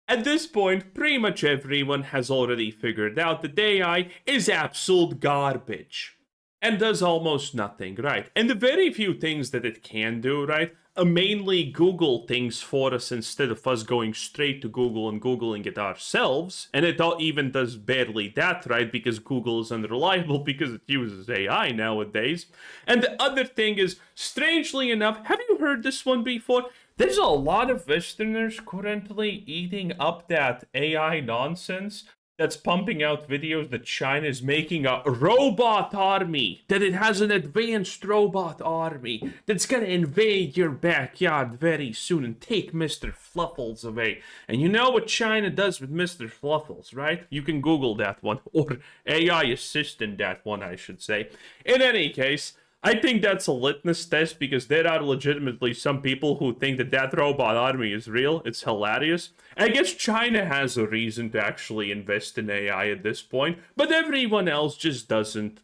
At this point, pretty much everyone has already figured out that AI is absolute garbage and does almost nothing, right? And the very few things that it can do, right, mainly Google things for us instead of us going straight to Google and Googling it ourselves. And it even does barely that, right, because Google is unreliable because it uses AI nowadays. And the other thing is, strangely enough, have you heard this one before? There's a lot of Westerners currently eating up that AI nonsense that's pumping out videos that China is making a robot army, that it has an advanced robot army that's gonna invade your backyard very soon and take Mr. Fluffles away. And you know what China does with Mr. Fluffles, right? You can Google that one, or AI assistant that one, I should say. In any case, I think that's a litmus test because there are legitimately some people who think that that robot army is real. It's hilarious. I guess China has a reason to actually invest in AI at this point, but everyone else just doesn't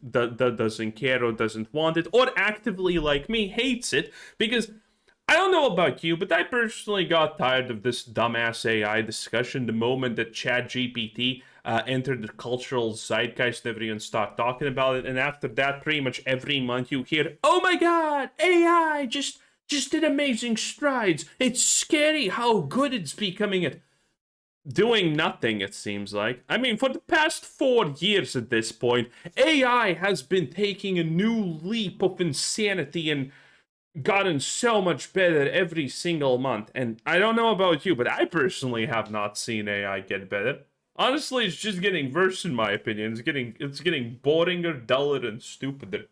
care or doesn't want it, or actively, like me, hates it because I don't know about you, but I personally got tired of this dumbass AI discussion the moment that ChatGPT entered the cultural zeitgeist and everyone started talking about it. And after that, pretty much every month you hear, "Oh my God, AI just did amazing strides. It's scary how good it's becoming at doing nothing." It seems like. I mean, for the past 4 years at this point, AI has been taking a new leap of insanity and gotten so much better every single month. And I don't know about you, but I personally have not seen AI get better. Honestly, it's just getting worse in my opinion. It's getting boringer, duller, and stupider.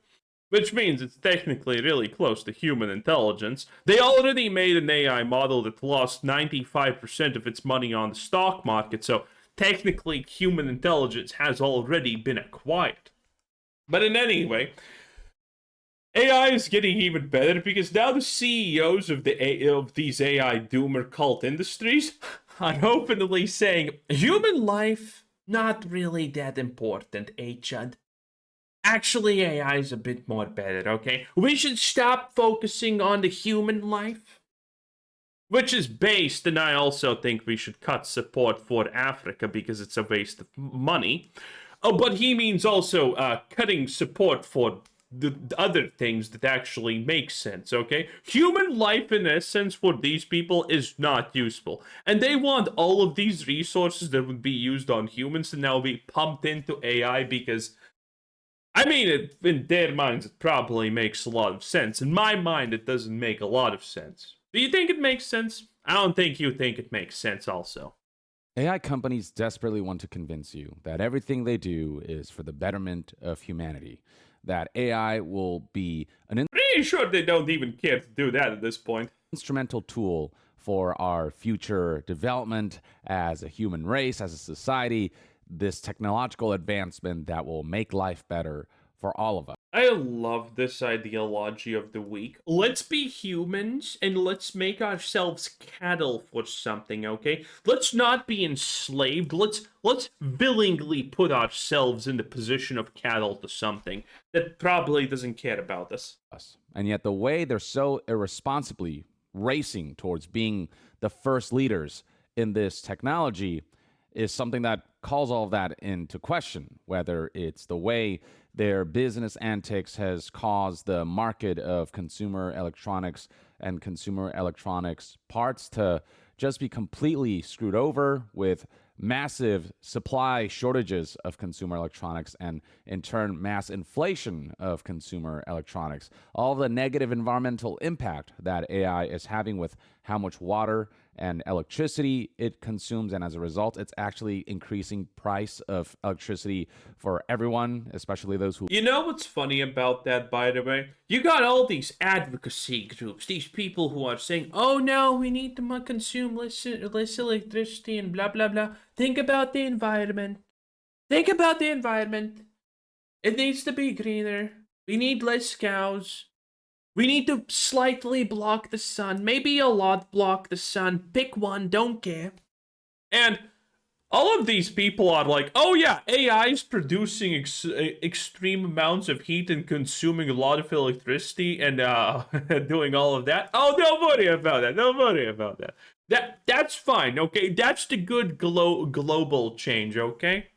Which means it's technically really close to human intelligence. They already made an AI model that lost 95% of its money on the stock market, so technically human intelligence has already been acquired. But in any way, AI is getting even better because now the CEOs of these AI doomer cult industries are openly saying human life not really that important, Chud. Actually, AI is a bit more better, okay? We should stop focusing on the human life. Which is based, and I also think we should cut support for Africa because it's a waste of money. Oh, but he means also cutting support for the other things that actually make sense, okay? Human life, in essence, for these people is not useful. And they want all of these resources that would be used on humans to now be pumped into AI because, I mean, in their minds, it probably makes a lot of sense. In my mind, it doesn't make a lot of sense. Do you think it makes sense? I don't think you think it makes sense also. AI companies desperately want to convince you that everything they do is for the betterment of humanity, that AI will be an Pretty sure they don't even care to do that at this point. instrumental tool for our future development as a human race, as a society, this technological advancement that will make life better for all of us. I love this ideology of the week. Let's be humans and let's make ourselves cattle for something, okay? Let's not be enslaved. Let's willingly put ourselves in the position of cattle to something that probably doesn't care about us. And yet, the way they're so irresponsibly racing towards being the first leaders in this technology is something that calls all of that into question, whether it's the way their business antics has caused the market of consumer electronics and consumer electronics parts to just be completely screwed over with massive supply shortages of consumer electronics and in turn mass inflation of consumer electronics. All the negative environmental impact that AI is having with how much water and electricity it consumes, and as a result it's actually increasing price of electricity for everyone, especially those who You know what's funny about that, by the way? You got all these advocacy groups, these people who are saying, "Oh no, we need to consume less electricity and blah blah blah." Think about the environment. Think about the environment. It needs to be greener. We need less cows. We need to slightly block the sun. Maybe a lot block the sun. Pick one, don't care. And all of these people are like, "Oh yeah, AI is producing extreme amounts of heat and consuming a lot of electricity and doing all of that. Oh, don't worry about that. Don't worry about that." That's fine, okay? That's the good global change, okay?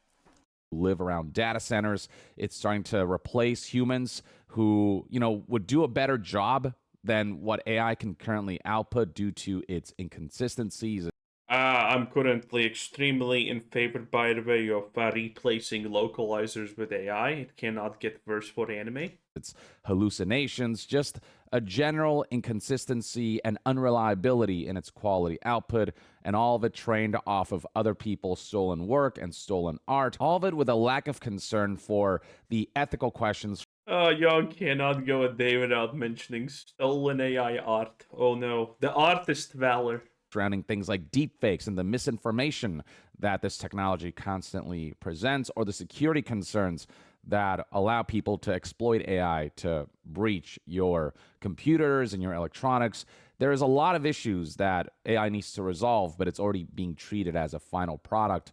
Live around data centers. It's starting to replace humans who, would do a better job than what AI can currently output due to its inconsistencies. I'm currently extremely in favor, by the way, of replacing localizers with AI. It cannot get worse for anime. It's hallucinations, just a general inconsistency and unreliability in its quality output, and all of it trained off of other people's stolen work and stolen art, all of it with a lack of concern for the ethical questions. Y'all cannot go a day without mentioning stolen AI art. Oh no, the artist valor. Surrounding things like deepfakes and the misinformation that this technology constantly presents, or the security concerns that allow people to exploit AI to breach your computers and your electronics. There is a lot of issues that AI needs to resolve, but it's already being treated as a final product.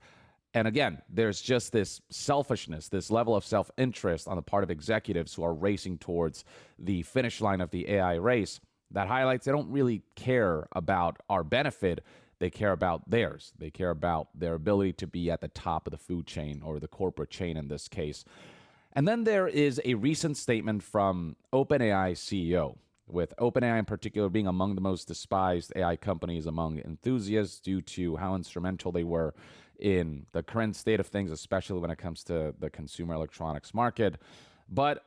And again, there's just this selfishness, this level of self interest on the part of executives who are racing towards the finish line of the AI race that highlights they don't really care about our benefit. They care about theirs. They care about their ability to be at the top of the food chain, or the corporate chain in this case. And then there is a recent statement from OpenAI CEO, with OpenAI in particular being among the most despised AI companies among enthusiasts due to how instrumental they were in the current state of things, especially when it comes to the consumer electronics market. But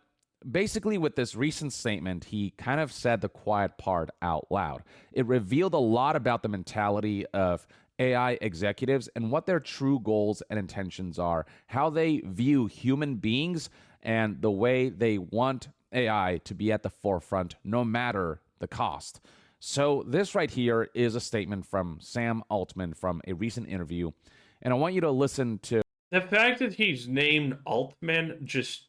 basically, with this recent statement, he kind of said the quiet part out loud. It revealed a lot about the mentality of AI executives and what their true goals and intentions are, how they view human beings, and the way they want AI to be at the forefront no matter the cost. So, this right here is a statement from Sam Altman from a recent interview. And I want you to listen to The fact that he's named Altman, just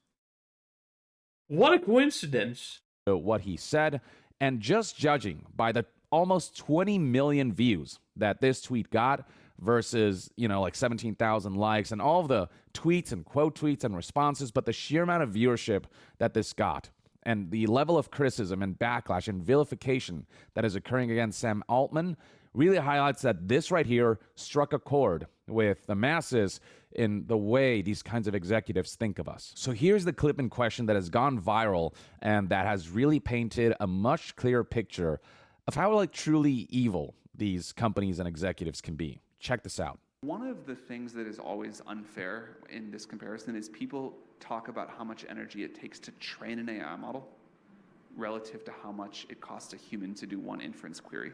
what a coincidence. what he said. And just judging by the almost 20 million views that this tweet got versus, like 17,000 likes and all of the tweets and quote tweets and responses, but the sheer amount of viewership that this got and the level of criticism and backlash and vilification that is occurring against Sam Altman really highlights that this right here struck a chord with the masses in the way these kinds of executives think of us. So here's the clip in question that has gone viral and that has really painted a much clearer picture of how truly evil these companies and executives can be. Check this out. One of the things that is always unfair in this comparison is people talk about how much energy it takes to train an AI model relative to how much it costs a human to do one inference query.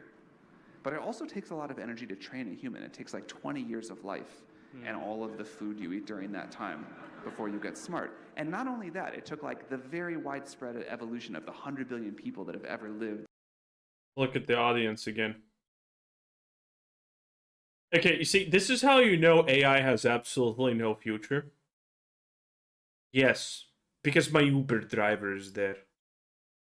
But it also takes a lot of energy to train a human. It takes like 20 years of life and all of the food you eat during that time before you get smart. And not only that, it took like the very widespread evolution of the 100 billion people that have ever lived. Look at the audience again. Okay, you see, this is how you know AI has absolutely no future. Yes, because my Uber driver is there.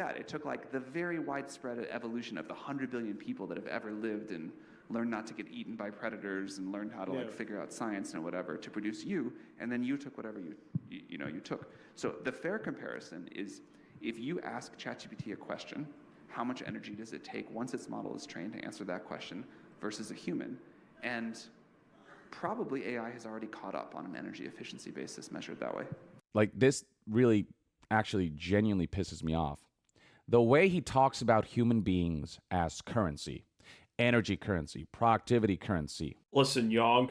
It took like the very widespread evolution of the 100 billion people that have ever lived and learned not to get eaten by predators and learned how to figure out science and whatever to produce you, and then you took whatever you took. So the fair comparison is, if you ask ChatGPT a question, how much energy does it take once its model is trained to answer that question versus a human? And probably AI has already caught up on an energy efficiency basis measured that way. This really actually genuinely pisses me off. The way he talks about human beings as currency, energy currency, productivity currency. Listen, Young,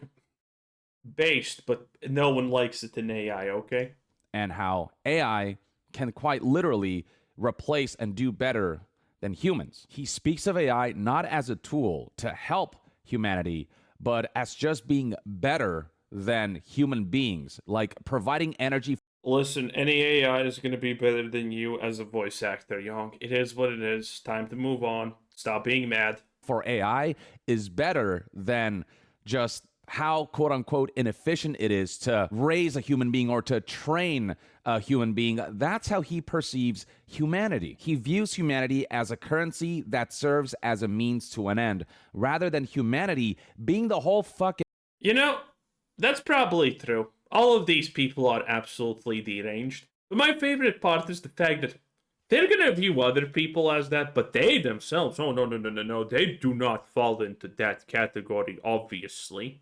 based, but no one likes it in AI, okay? And how AI can quite literally replace and do better than humans. He speaks of AI not as a tool to help humanity, but as just being better than human beings, like providing energy. Listen, any AI is going to be better than you as a voice actor, Young. It is what it is. Time to move on. Stop being mad. For AI is better than just how quote unquote inefficient it is to raise a human being or to train a human being. That's how he perceives humanity. He views humanity as a currency that serves as a means to an end, rather than humanity being the whole fucking. That's probably true. All of these people are absolutely deranged. But my favorite part is the fact that they're gonna view other people as that, but they themselves, oh no, they do not fall into that category, obviously.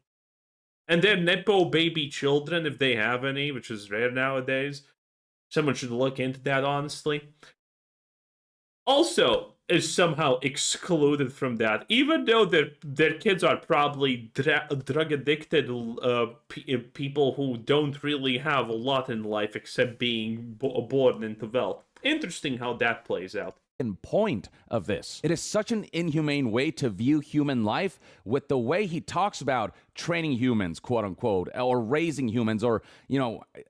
And their nepo baby children, if they have any, which is rare nowadays, someone should look into that honestly, also is somehow excluded from that, even though their kids are probably drug addicted people who don't really have a lot in life except being born into wealth. Interesting how that plays out. Point of this. It is such an inhumane way to view human life with the way he talks about training humans, quote unquote, or raising humans, or,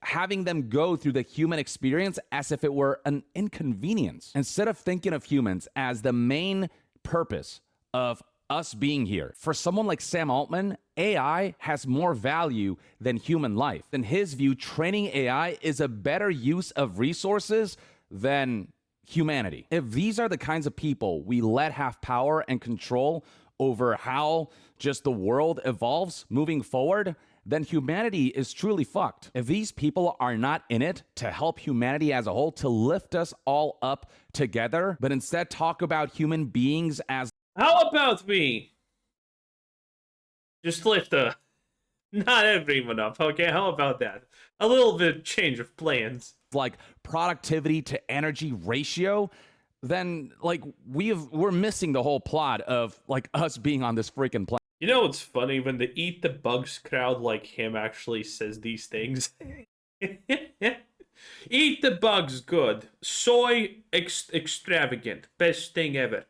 having them go through the human experience as if it were an inconvenience. Instead of thinking of humans as the main purpose of us being here. For someone like Sam Altman, AI has more value than human life. In his view, training AI is a better use of resources than humanity. If these are the kinds of people we let have power and control over how just the world evolves moving forward, then humanity is truly fucked. If these people are not in it to help humanity as a whole, to lift us all up together, but instead talk about human beings as... How about we just lift not everyone up, okay? How about that? A little bit of change of plans. Like productivity to energy ratio, then we're missing the whole plot of us being on this freaking planet. You know what's funny? When the Eat the Bugs crowd like him actually says these things. Eat the bugs, good. Soy, extravagant. Best thing ever.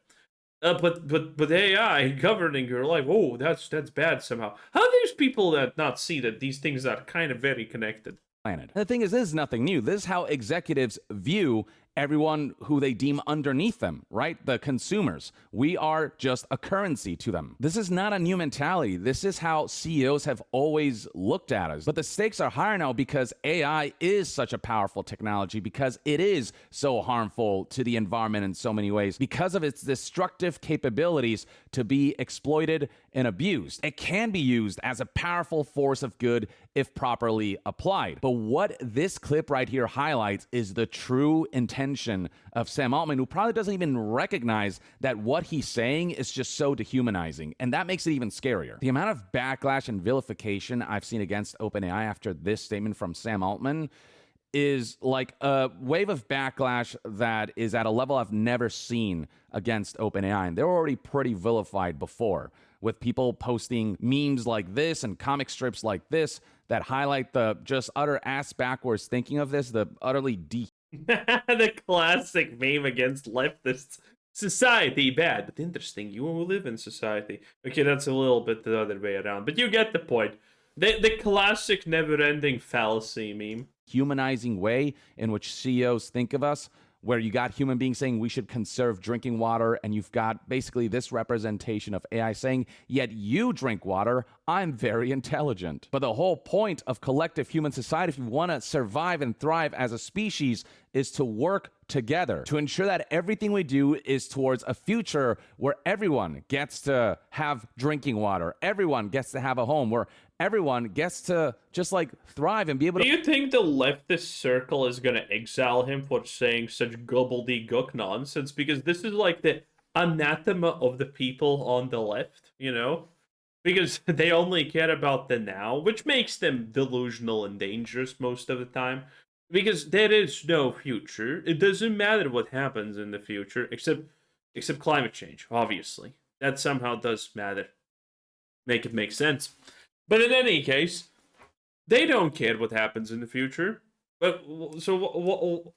But AI governing your life, oh, that's bad somehow. How do these people not see that these things are kind of very connected? Planet. The thing is, this is nothing new. This is how executives view everyone who they deem underneath them, right? The consumers. We are just a currency to them. This is not a new mentality. This is how CEOs have always looked at us. But the stakes are higher now because AI is such a powerful technology, because it is so harmful to the environment in so many ways, because of its destructive capabilities to be exploited and abused. It can be used as a powerful force of good if properly applied. But what this clip right here highlights is the true intention of Sam Altman, who probably doesn't even recognize that what he's saying is just so dehumanizing. And that makes it even scarier. The amount of backlash and vilification I've seen against OpenAI after this statement from Sam Altman is like a wave of backlash that is at a level I've never seen against OpenAI. And they're already pretty vilified before, with people posting memes like this and comic strips like this that highlight the just utter ass backwards thinking of this, the utterly the classic meme against leftists. Society bad, but interesting. You live in society. Okay, that's a little bit the other way around, but you get the point. The classic never-ending fallacy meme. Humanizing way in which CEOs think of us, where you got human beings saying we should conserve drinking water, and you've got basically this representation of AI saying, yet you drink water, I'm very intelligent. But the whole point of collective human society, if you want to survive and thrive as a species, is to work together to ensure that everything we do is towards a future where everyone gets to have drinking water, everyone gets to have a home, where everyone gets to just thrive and be able to... Do you think the leftist circle is going to exile him for saying such gobbledygook nonsense? Because this is like the anathema of the people on the left, Because they only care about the now, which makes them delusional and dangerous most of the time. Because there is no future. It doesn't matter what happens in the future, except climate change, obviously. That somehow does matter. Make it make sense. But in any case, they don't care what happens in the future. But so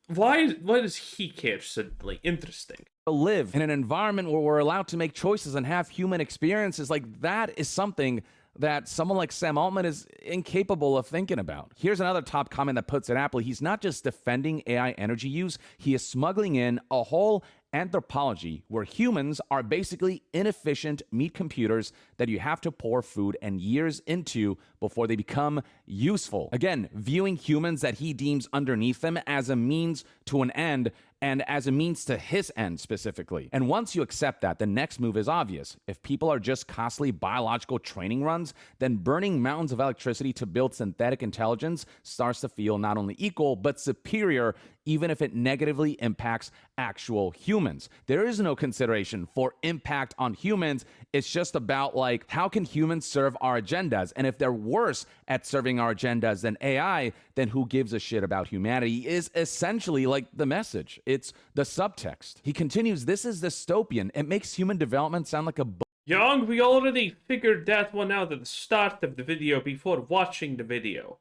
why does he care suddenly? Interesting. Live in an environment where we're allowed to make choices and have human experiences, that is something that someone like Sam Altman is incapable of thinking about. Here's another top comment that puts it aptly. He's not just defending AI energy use, he is smuggling in a whole anthropology where humans are basically inefficient meat computers that you have to pour food and years into before they become useful. Again, viewing humans that he deems underneath them as a means to an end, and as a means to his end specifically. And once you accept that, the next move is obvious. If people are just costly biological training runs, then burning mountains of electricity to build synthetic intelligence starts to feel not only equal, but superior, even if it negatively impacts actual humans. There is no consideration for impact on humans. It's just about like, how can humans serve our agendas? And if they're worse at serving our agendas than AI, then who gives a shit about humanity is essentially like the message. It's the subtext. He continues, this is dystopian. It makes human development sound like a Young, we already figured that one out at the start of the video before watching the video.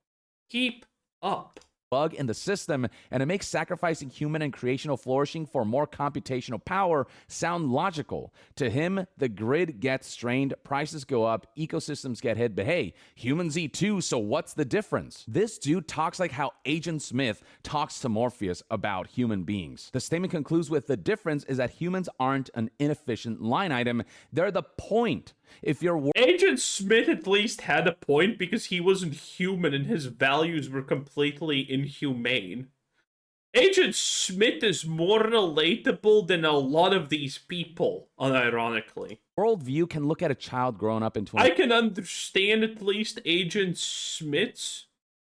Keep up. bug in the system, and it makes sacrificing human and creational flourishing for more computational power sound logical. To him, the grid gets strained, prices go up, ecosystems get hit, but hey, humans eat too, so what's the difference? This dude talks like how Agent Smith talks to Morpheus about human beings. The statement concludes with, the difference is that humans aren't an inefficient line item, they're the point. If you're Agent Smith at least had a point because he wasn't human and his values were completely inhumane. Agent Smith is more relatable than a lot of these people, unironically. worldview can look at a child growing up into I can understand at least Agent Smith's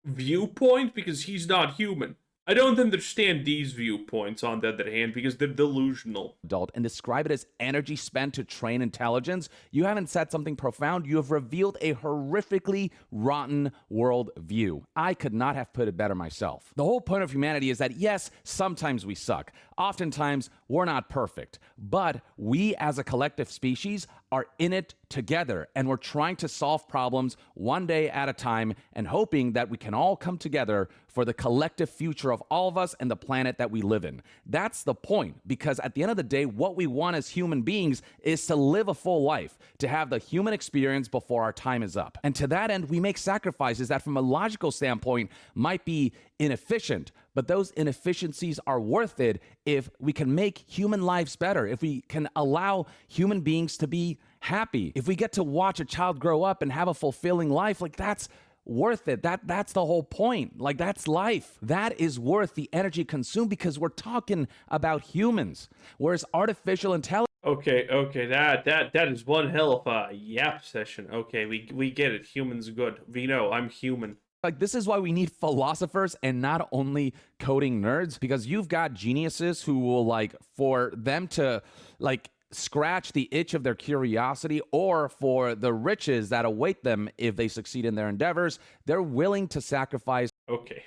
viewpoint because he's not human. I don't understand these viewpoints, on the other hand, because they're delusional. Adult and describe it as energy spent to train intelligence, you haven't said something profound. You have revealed a horrifically rotten worldview. I could not have put it better myself. The whole point of humanity is that, yes, sometimes we suck. Oftentimes, we're not perfect. But we, as a collective species, are in it together, and we're trying to solve problems one day at a time and hoping that we can all come together for the collective future of all of us and the planet that we live in. That's the point, because at the end of the day, what we want as human beings is to live a full life, to have the human experience before our time is up. And to that end, we make sacrifices that from a logical standpoint might be inefficient, but those inefficiencies are worth it if we can make human lives better, if we can allow human beings to be happy, if we get to watch a child grow up and have a fulfilling life, like that's worth it. That's the whole point. Like, that's life. That is worth the energy consumed because we're talking about humans, whereas artificial intelligence. Okay, that is one hell of a yap session. Okay, we get it. Humans good. We know, I'm human. Like, this is why we need philosophers and not only coding nerds, because you've got geniuses who will, like, for them to, like, scratch the itch of their curiosity, or for the riches that await them if they succeed in their endeavors, they're willing to sacrifice. Okay.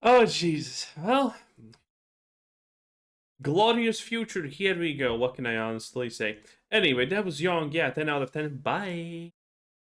Oh, Jesus. Well, glorious future. Here we go. What can I honestly say? Anyway, that was Young. Yeah, 10 out of 10. Bye.